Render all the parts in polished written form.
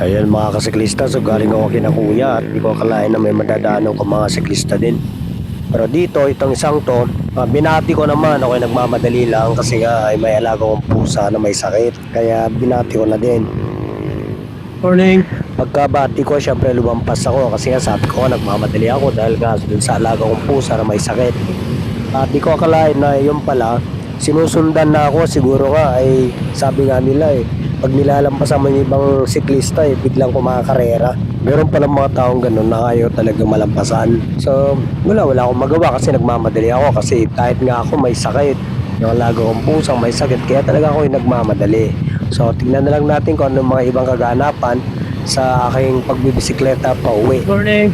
Ayan mga kasiklista, so galing ako kina kuya at hindi ko akalain na may madadaanan ko mga siklista din. Pero dito, itong isang to, binati ko naman, ako ay nagmamadali lang kasi nga ay may alaga kong pusa na may sakit. Kaya binati ko na din. Morning. Pagkabati ko, syempre lumampas ako kasi nga sabi ko nagmamadali ako dahil nga dun sa alaga kong pusa na may sakit. At di ko akalain na yun pala, sinusundan na ako, siguro nga ay sabi nga nila pag nilalampasan mo yung ibang siklista biglang kumakakarera. Meron palang mga taong ganun na ayaw talaga malampasan. So wala akong magawa kasi nagmamadali ako kasi kahit nga ako may sakit. Yung alaga kong pusang may sakit kaya talaga ako yung nagmamadali. So tingnan na lang natin kung ano mga ibang kaganapan sa aking pagbibisikleta pa uwi. Morning.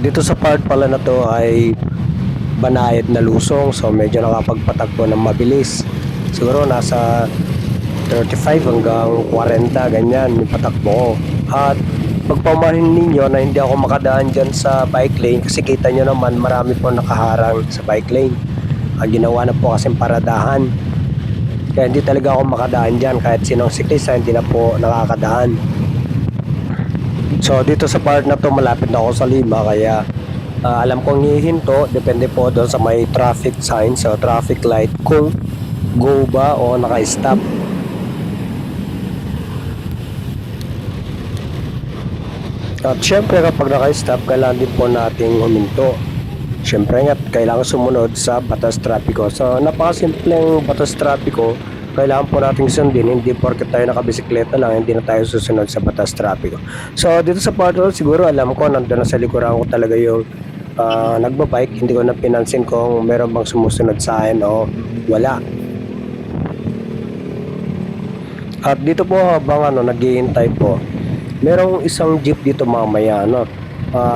Dito sa part pala na to ay banayad na lusong, so medyo nakapagpatakbo ng mabilis. Siguro nasa 35 hanggang 40 ganyan yung patakbo ko. At pagpamahin ninyo na hindi ako makadaan dyan sa bike lane kasi kita nyo naman marami po nakaharang sa bike lane. Ginawa na po kasing paradahan, kaya hindi talaga ako makadaan dyan. Kahit sinong siklista hindi na po nakakadaan. So dito sa part na to malapit na ako sa Lima, kaya alam kong hihinto, depende po doon sa may traffic sign, so traffic light, kung go ba o naka-stop. At syempre kapag naka-stop, kailangan din po nating huminto. Syempre nga kailangan sumunod sa batas trapiko. So napakasimpleng batas trapiko, kailangan po nating sundin, hindi porke tayo nakabisikleta lang hindi na tayo susunod sa batas trapiko. So dito sa part siguro alam ko nandun na sa likuran ko talaga yung nagbabike, hindi ko na pinansin kung meron bang sumusunod sa akin o wala. At dito po habang naghihintay po, merong isang jeep dito mamaya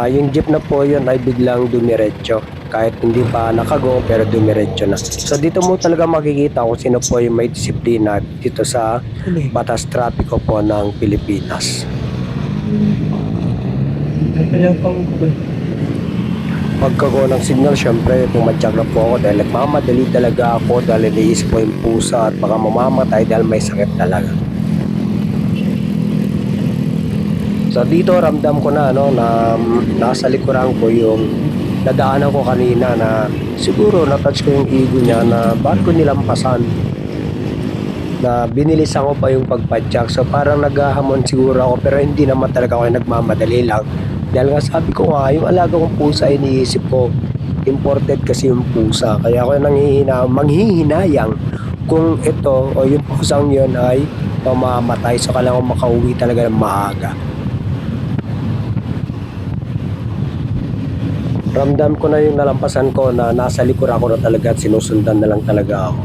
yung jeep na po yun ay biglang dumiretso kahit hindi pa nakago pero dumiretso na. So dito mo talaga makikita kung sino po yung may disiplina dito sa batas trapiko po ng Pilipinas. Pagkago ng signal, syempre pumadyak na po ako dahil nagmamadali talaga ako dahil iniisip ko yung pusa at baka mamamatay dahil may sakit talaga. So dito ramdam ko na na nasa likuran ko yung nadaanan ko kanina na siguro na-touch ko yung ego niya na bakit ko nilampasan, na binilisan ko pa yung pagpadyak. So parang naghahamon siguro ako pero hindi naman talaga ako nagmamadali lang. Dahil nga sabi ko nga, yung alaga kong pusa iniisip ko, imported kasi yung pusa. Kaya ako manghihinayang kung ito o yung pusang yun ay mamamatay. So kailangan ko makauwi talaga ng maaga. Ramdam ko na yung nalampasan ko na nasa likuran ko na talaga at sinusundan na lang talaga ako.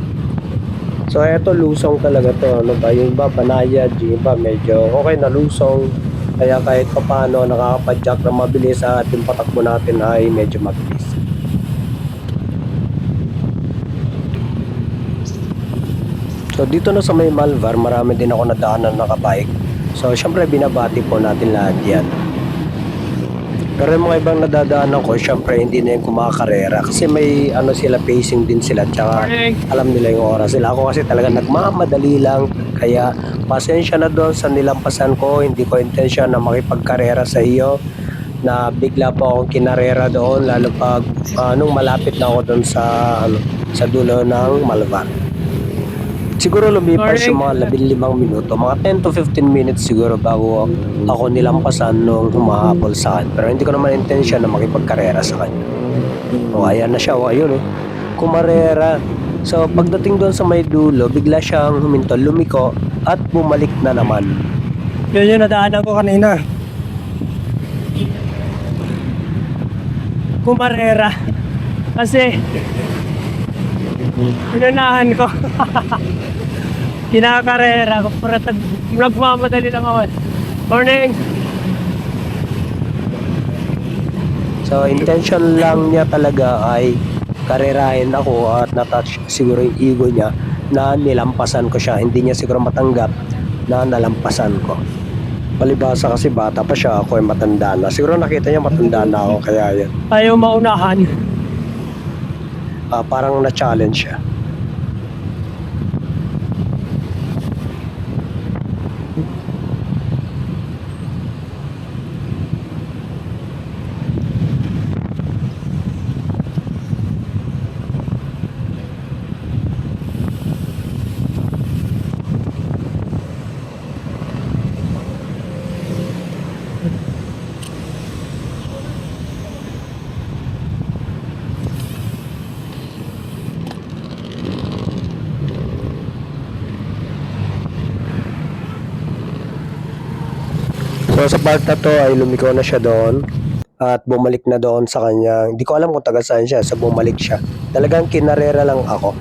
So eto lusong talaga to, yung iba banayad, yung iba medyo okay na lusong. Kaya kahit paano nakakapadyak na mabilis at yung patakbo natin ay medyo mabilis. So dito na sa may Malvar, marami din ako nadaanan na nakabike. So syempre binabati po natin lahat yan. Pero yung mga ibang nadadaanan ko, syempre hindi na yung kumakarera kasi may sila, pacing din sila, tsaka alam nila yung oras sila. Ako kasi talaga nagmamadali lang, kaya pasensya na doon sa nilampasan ko. Hindi ko intensyon na makipagkarera sa iyo, na bigla po akong kinarera doon, lalo pag nung malapit na ako doon sa dulo ng Malvar. Siguro lumipas yung mga 15 minuto, mga 10 to 15 minutes siguro bago ako nilampasan nung humahabol sa akin. Pero hindi ko naman intensyon na makipagkarera sa kanya. O ayan na siya, ayun kumarera. So pagdating doon sa may dulo, bigla siyang huminto, lumiko at bumalik na naman. Yun yung nadaanan ko kanina. Kumarera. Kasi inunahan ko. Kinakarera ko para nagmamadali lang ako. Morning! So intention lang niya talaga ay karerahin ako at na-touch siguro yung ego niya na nilampasan ko siya. Hindi niya siguro matanggap na nalampasan ko. Palibasa kasi bata pa siya, ako ay matanda na. Siguro nakita niya matanda na ako kaya yan. Ayaw maunahan. Parang na-challenge siya. So sa part na to ay lumiko na siya doon at bumalik na doon sa kanya. Hindi ko alam kung taga saan siya, so bumalik siya. Talagang kinarera lang ako.